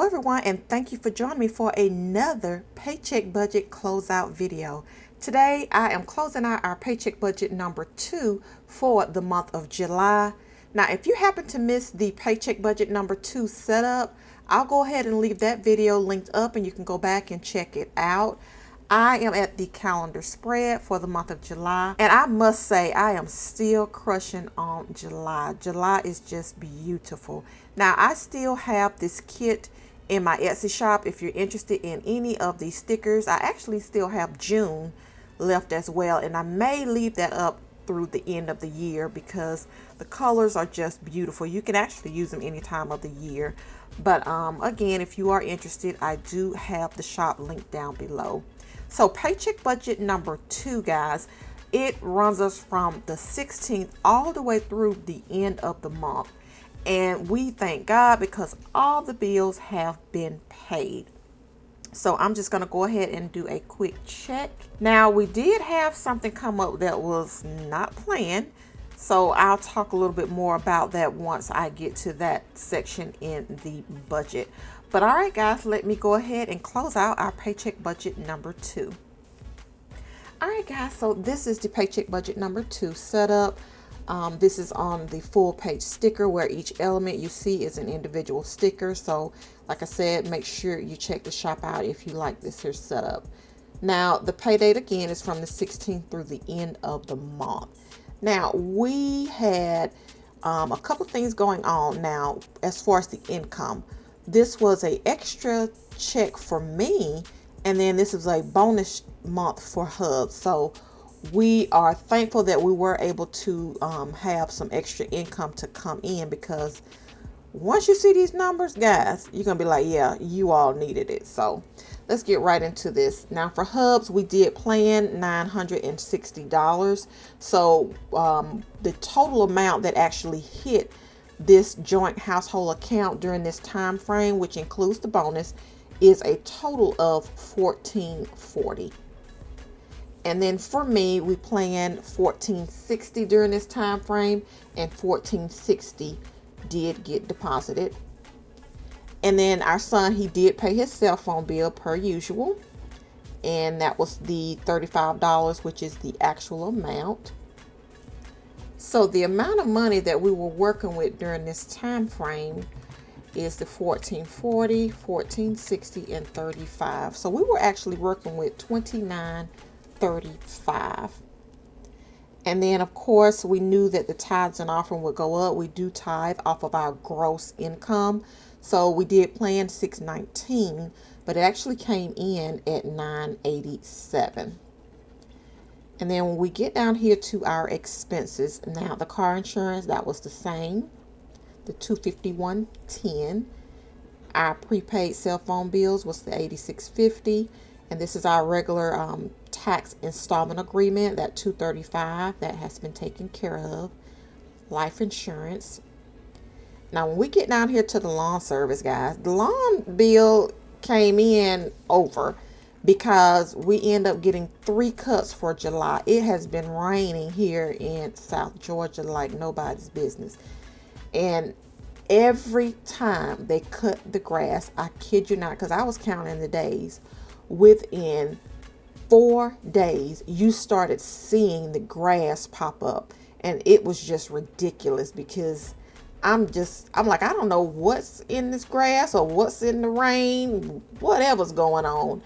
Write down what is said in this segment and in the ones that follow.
Hello everyone, and thank you for joining me for another Paycheck Budget Closeout video. Today I am closing out our Paycheck Budget number 2 for the month of July. Now if you happen to miss the Paycheck Budget number 2 setup, I'll go ahead and leave that video linked up and you can go back and check it out. I am at the calendar spread for the month of July, and I must say I am still crushing on July. July is just beautiful. Now I still have this kit in my Etsy shop if you're interested in any of these stickers. I actually still have June left as well, and I may leave that up through the end of the year because the colors are just beautiful. You can actually use them any time of the year. But again, if you are interested, I do have the shop linked down below. So Paycheck Budget number 2, guys, it runs us from the 16th all the way through the end of the month. And we thank God because all the bills have been paid. So I'm just going to go ahead and do a quick check. Now, we did have something come up that was not planned. So I'll talk a little bit more about that once I get to that section in the budget. But all right, guys, let me go ahead and close out our Paycheck Budget number 2. All right, guys, so this is the Paycheck Budget number 2 setup. This is on the full page sticker where each element you see is an individual sticker. So like I said, make sure you check the shop out if you like this here setup. Now, the pay date again is from the 16th through the end of the month. Now, we had a couple things going on now as far as the income. This was an extra check for me, and then this is a bonus month for Hub. So we are thankful that we were able to have some extra income to come in, because once you see these numbers, guys, you're going to be like, yeah, you all needed it. So let's get right into this. Now for Hubs, we did plan $960. So the total amount that actually hit this joint household account during this time frame, which includes the bonus, is a total of $1,440. And then for me, we planned $1,460 during this time frame, and $1,460 did get deposited. And then our son, he did pay his cell phone bill per usual, and that was the $35, which is the actual amount. So the amount of money that we were working with during this time frame is the $1,440, $1,460, and $35. So we were actually working with $29.35. And then of course we knew that the tithes and offering would go up. We do tithe off of our gross income. So we did plan $619, but it actually came in at $987. And then when we get down here to our expenses, now the car insurance, that was the same, the $251.10. Our prepaid cell phone bills was the $86.50, and this is our regular tax installment agreement, that $235, that has been taken care of. Life insurance. Now when we get down here to the lawn service, guys, the lawn bill came in over, because we end up getting 3 cuts for July. It has been raining here in South Georgia like nobody's business. And every time they cut the grass, I kid you not, because I was counting the days, within 4 days, you started seeing the grass pop up. And it was just ridiculous, because I'm like, I don't know what's in this grass or what's in the rain, whatever's going on.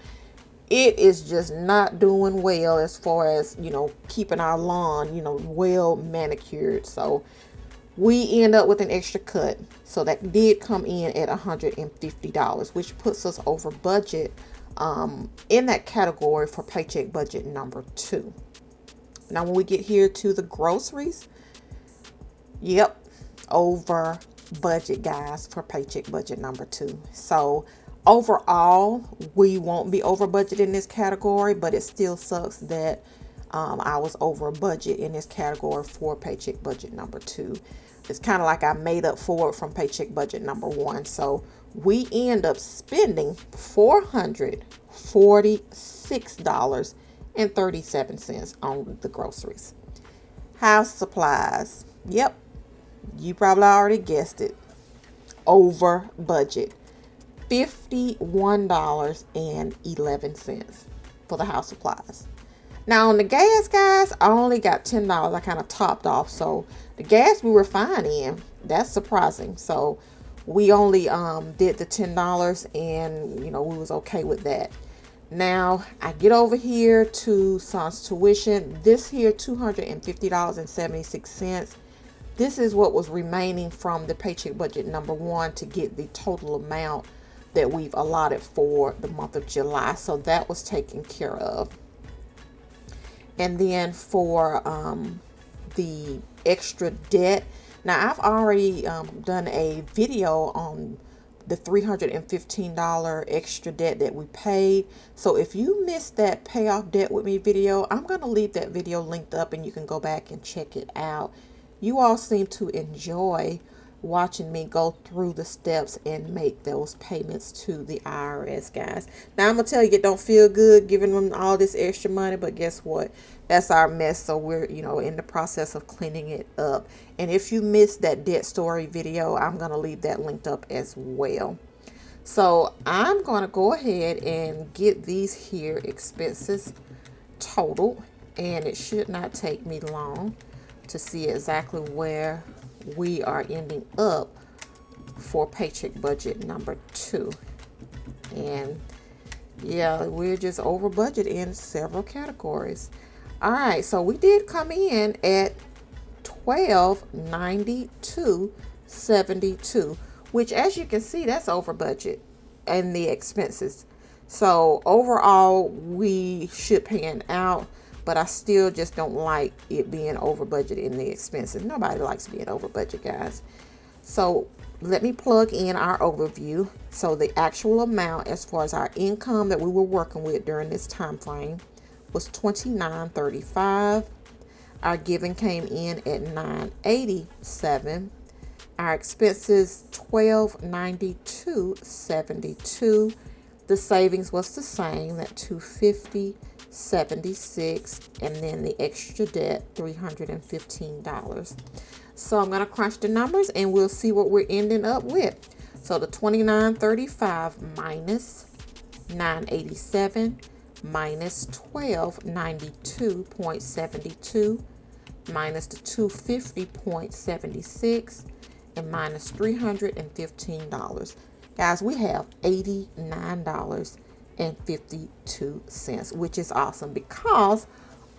It is just not doing well as far as, keeping our lawn, well manicured. So we end up with an extra cut. So that did come in at $150, which puts us over budget in that category for Paycheck Budget number 2. Now when we get here to the groceries, yep, over budget, guys, for Paycheck Budget number 2. So overall, we won't be over budget in this category, but it still sucks that I was over budget in this category for Paycheck Budget number 2. It's kind of like I made up for it from Paycheck Budget number 1. So we end up spending $446.37 on the groceries. House supplies. Yep, you probably already guessed it. Over budget. $51.11 for the house supplies. Now on the gas, guys, I only got $10. I kind of topped off, so the gas we were fine in. That's surprising. So we only did the $10, and we was okay with that. Now I get over here to son's tuition. This here $250.76. This is what was remaining from the paycheck budget number 1 to get the total amount that we've allotted for the month of July. So that was taken care of. And then for the extra debt, now I've already done a video on the $315 extra debt that we paid. So if you missed that pay off debt with me video, I'm going to leave that video linked up and you can go back and check it out. You all seem to enjoy watching me go through the steps and make those payments to the IRS, guys. Now I'm gonna tell you, it don't feel good giving them all this extra money, but guess what? That's our mess. So we're in the process of cleaning it up. And if you missed that debt story video, I'm gonna leave that linked up as well. So I'm gonna go ahead and get these here expenses totaled, and it should not take me long to see exactly where we are ending up for paycheck budget number 2. And yeah, we're just over budget in several categories. All right, so we did come in at $1292.72, which, as you can see, that's over budget and the expenses. So overall, we should pan out, but I still just don't like it being over budget in the expenses. Nobody likes being over budget, guys. So let me plug in our overview. So the actual amount as far as our income that we were working with during this time frame was $29.35. Our giving came in at $9.87. Our expenses $1292.72. The savings was the same at $250.76, and then the extra debt $315. So I'm going to crunch the numbers and we'll see what we're ending up with. So the $29.35 minus $9.87 minus $1292.72 minus the $250.76 and minus $315. Guys, we have $89.52, which is awesome because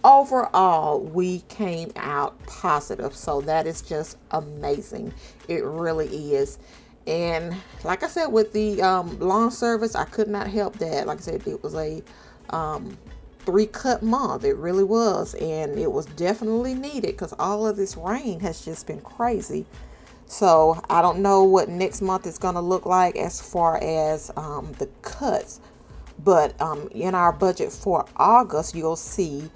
overall we came out positive. So that is just amazing. It really is. And like I said, with the lawn service, I could not help that. Like I said, it was a 3-cut month. It really was, and it was definitely needed because all of this rain has just been crazy. So I don't know what next month is going to look like as far as the cuts, but in our budget for August, you'll see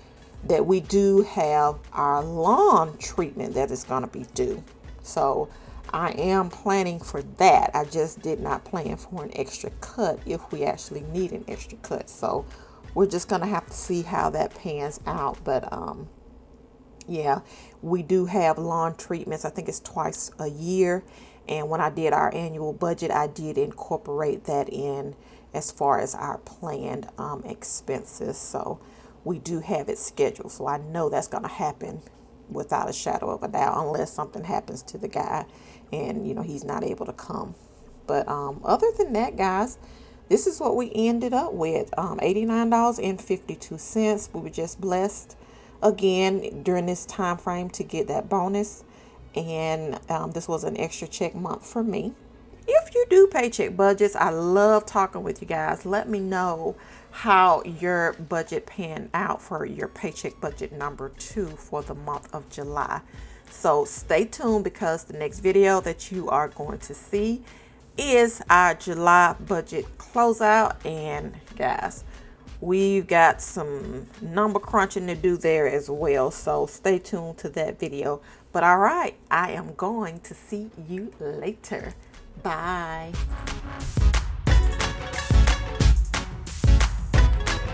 that we do have our lawn treatment that is going to be due. So I am planning for that. I just did not plan for an extra cut if we actually need an extra cut. So we're just going to have to see how that pans out. But yeah, we do have lawn treatments. I think it's twice a year. And when I did our annual budget, I did incorporate that in as far as our planned expenses. So we do have it scheduled. So I know that's going to happen without a shadow of a doubt, unless something happens to the guy and he's not able to come. But other than that, guys, this is what we ended up with, $89.52. We were just blessed again during this time frame to get that bonus, and this was an extra check month for me. If you do paycheck budgets, I love talking with you guys. Let me know how your budget panned out for your paycheck budget number 2 for the month of July. So stay tuned, because the next video that you are going to see is our July budget closeout. And guys, we've got some number crunching to do there as well. So stay tuned to that video. But all right, I am going to see you later. Bye.